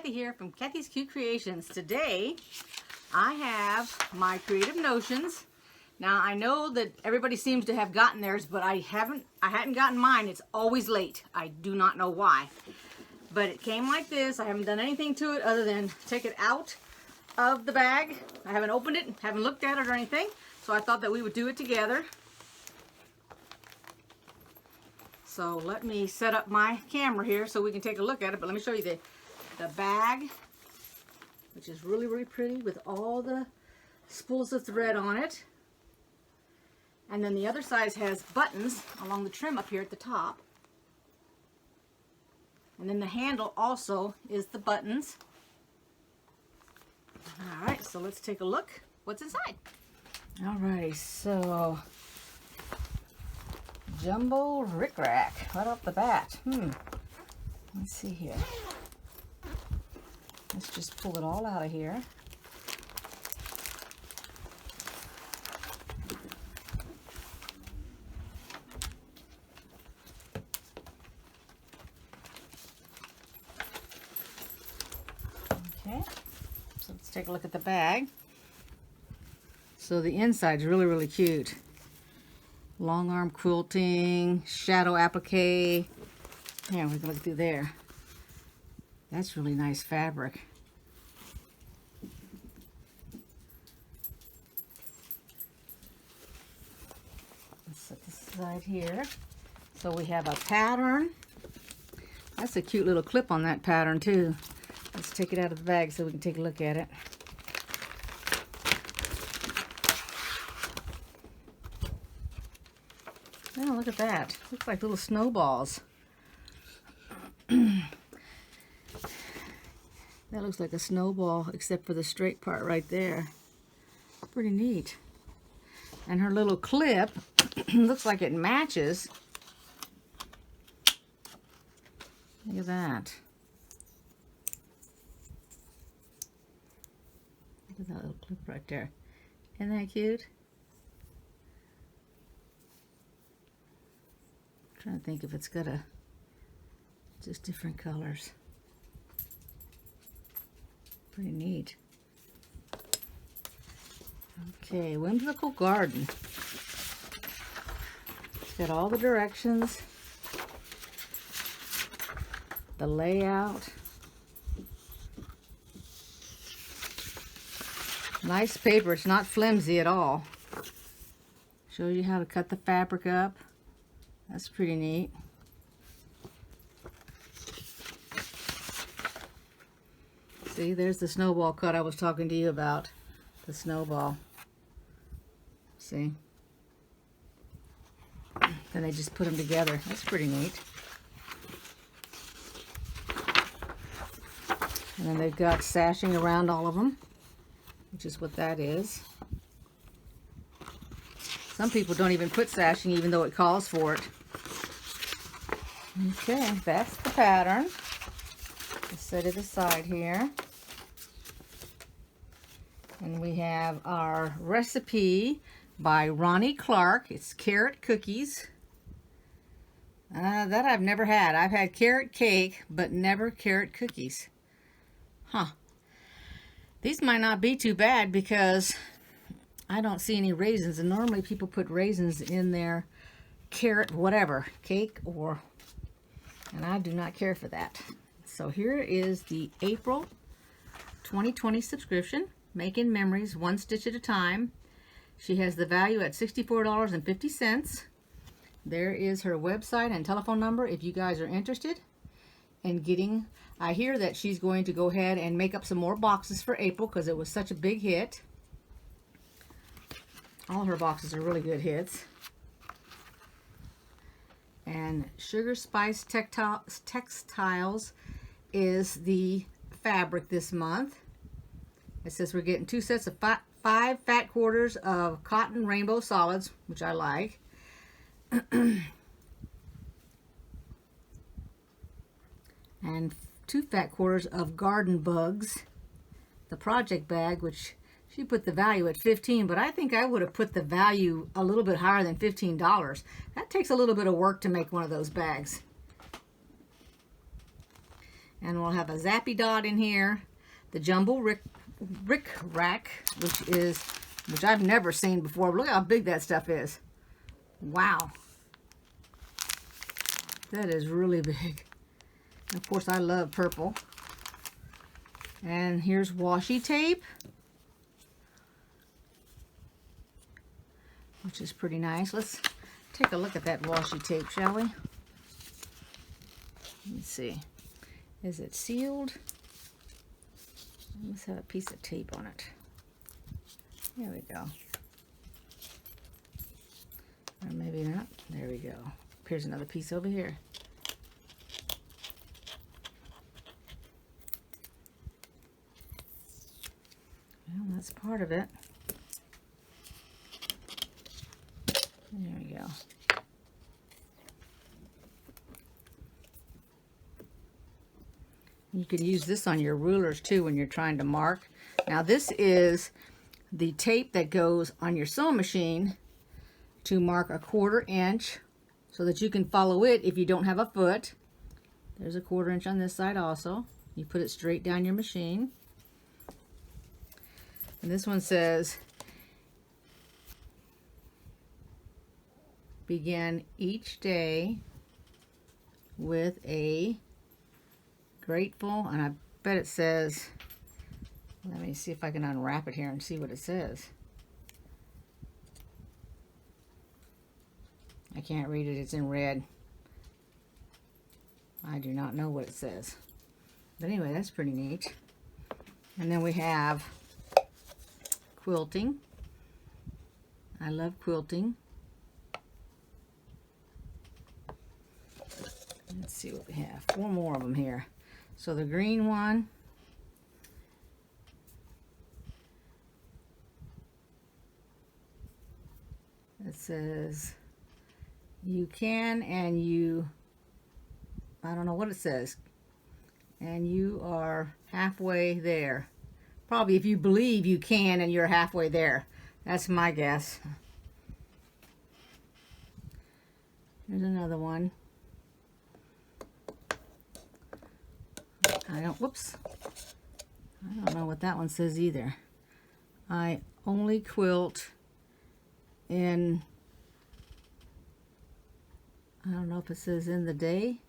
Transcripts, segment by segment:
Kathy here from Kathy's Cute Creations. Today I have my creative notions. Now I know that everybody seems to have gotten theirs, but I hadn't gotten mine. It's always late. I do not know why. But it came like this. I haven't done anything to it other than take it out of the bag. I haven't opened it, haven't looked at it or anything. So I thought that we would do it together. So let me set up my camera here so we can take a look at it. But let me show you the bag, which is really, really pretty with all the spools of thread on it. And then the other side has buttons along the trim up here at the top. And then the handle also is the buttons. All right, so let's take a look what's inside. All right, so jumbo rickrack right off the bat. Let's see here. Let's just pull it all out of here. Okay, so let's take a look at the bag. So the inside's really, really cute. Long arm quilting, shadow applique. Yeah, we can look through there. That's really nice fabric. Let's set this aside here. So we have a pattern. That's a cute little clip on that pattern too. Let's take it out of the bag so we can take a look at it. Oh, look at that. Looks like little snowballs. That looks like a snowball except for the straight part right there. Pretty neat. And her little clip looks like it matches. Look at that. Look at that little clip right there. Isn't that cute? Trying to think if it's got just different colors. Pretty neat. Okay, whimsical garden. It's got all the directions, the layout. Nice paper. It's not flimsy at all. Shows you how to cut the fabric up. That's pretty neat. See, there's the snowball cut I was talking to you about. The snowball. See? Then they just put them together. That's pretty neat. And then they've got sashing around all of them, which is what that is. Some people don't even put sashing even though it calls for it. Okay, that's the pattern. Let's set it aside here. And we have our recipe by Ronnie Clark. It's carrot cookies. That I've never had. I've had carrot cake, but never carrot cookies. Huh. These might not be too bad because I don't see any raisins, and normally people put raisins in their carrot whatever, cake and I do not care for that. So here is the April 2020 subscription, Making Memories One Stitch at a Time. She has the value at $64.50. There is her website and telephone number if you guys are interested in getting. I hear that she's going to go ahead and make up some more boxes for April because it was such a big hit. All her boxes are really good hits. And Sugar Spice Textiles is the fabric this month. It says we're getting 2 sets of 5 fat quarters of cotton rainbow solids, which I like. And 2 fat quarters of garden bugs. The project bag, which she put the value at $15, but I think I would have put the value a little bit higher than $15. That takes a little bit of work to make one of those bags. And we'll have a zappy dot in here, the jumbo rick rack, which I've never seen before. Look how big that stuff is. Wow. That is really big. And of course, I love purple. And here's washi tape, which is pretty nice. Let's take a look at that washi tape, shall we? Let's see. Is it sealed? Let's have a piece of tape on it. There we go. Or maybe not. There we go. Here's another piece over here. Well, that's part of it. There we go. You can use this on your rulers too when you're trying to mark. Now this is the tape that goes on your sewing machine to mark a 1/4 inch so that you can follow it if you don't have a foot. There's a 1/4 inch on this side also. You put it straight down your machine. And this one says, begin each day with a grateful, and I bet it says, let me see if I can unwrap it here and see what it says. I can't read it, it's in red. I do not know what it says. But anyway, that's pretty neat. And then we have quilting. I love quilting. Let's see what we have. 4 more of them here. So the green one, it says you can and you, I don't know what it says, and you are halfway there. Probably if you believe you can and you're halfway there. That's my guess. Here's another one. Whoops. I don't know what that one says either. I only quilt in, I don't know if it says in the day.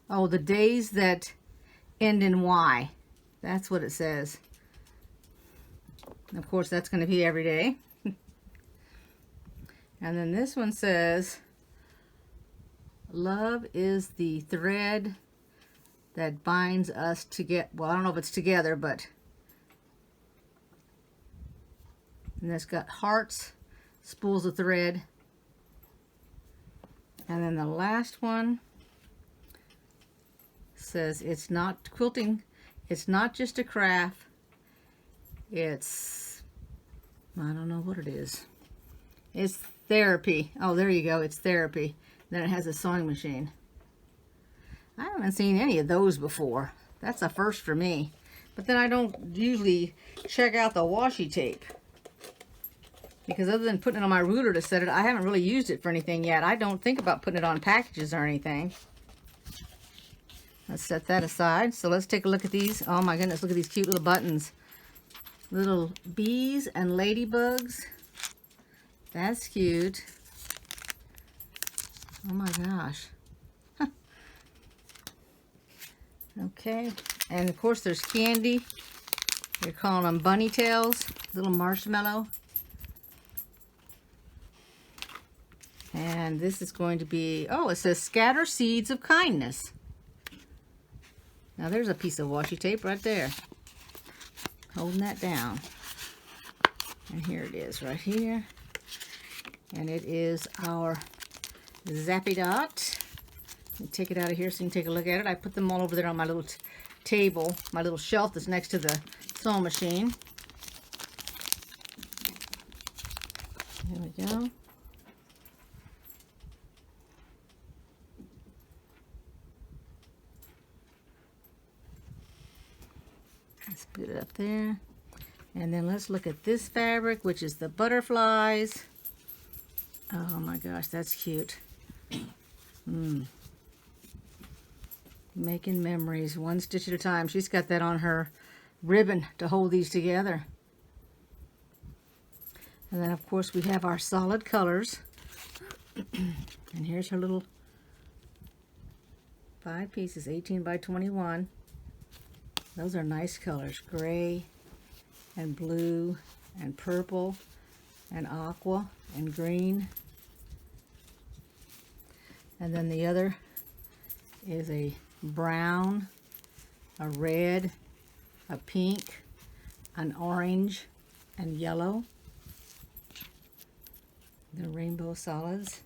Oh, the days that end in Y. That's what it says. And of course, that's going to be every day. And then this one says, love is the thread that binds us together. Well, I don't know if it's together, but and it's got hearts, spools of thread. And then the last one says it's not quilting, it's not just a craft, it's, I don't know what it is. It's therapy. Oh, there you go, it's therapy. Then it has a sewing machine. I haven't seen any of those before. That's a first for me. But then I don't usually check out the washi tape, because other than putting it on my ruler to set it, I haven't really used it for anything yet. I don't think about putting it on packages or anything. Let's set that aside. So let's take a look at these. Oh my goodness, look at these cute little buttons. Little bees and ladybugs. That's cute. Oh my gosh. Okay, and of course there's candy. They're calling them bunny tails, little marshmallow. And this is going to be, oh, it says scatter seeds of kindness. Now there's a piece of washi tape right there, holding that down. And here it is right here. And it is our zappy dot. Let me take it out of here so you can take a look at it. I put them all over there on my little table, my little shelf that's next to the sewing machine. There we go. Let's put it up there. And then let's look at this fabric, which is the butterflies. Oh my gosh, that's cute. Making memories, one stitch at a time. She's got that on her ribbon to hold these together. And then, of course, we have our solid colors. And here's her little 5 pieces, 18 by 21. Those are nice colors, gray and blue and purple and aqua and green. And then the other is a brown, a red, a pink, an orange, and yellow. The rainbow solids.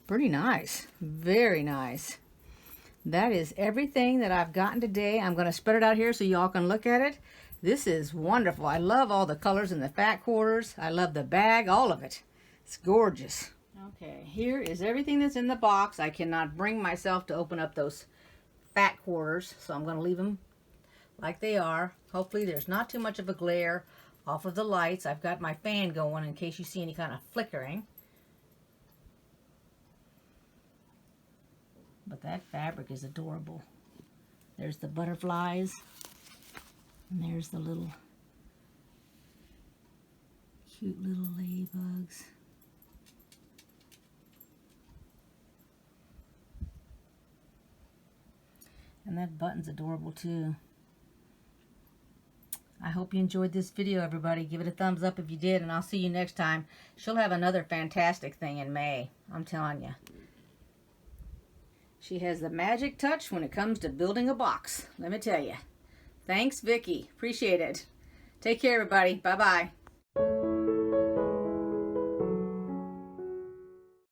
Pretty nice. Very nice. That is everything that I've gotten today. I'm going to spread it out here so y'all can look at it. This is wonderful. I love all the colors in the fat quarters. I love the bag, all of it. It's gorgeous. Okay, here is everything that's in the box. I cannot bring myself to open up those fat quarters, so I'm going to leave them like they are. Hopefully there's not too much of a glare off of the lights. I've got my fan going in case you see any kind of flickering. But that fabric is adorable. There's the butterflies, and there's the little cute little ladybugs. And that button's adorable too. I hope you enjoyed this video, everybody. Give it a thumbs up if you did, and I'll see you next time. She'll have another fantastic thing in May. I'm telling you. She has the magic touch when it comes to building a box. Let me tell you. Thanks, Vicki. Appreciate it. Take care, everybody. Bye-bye.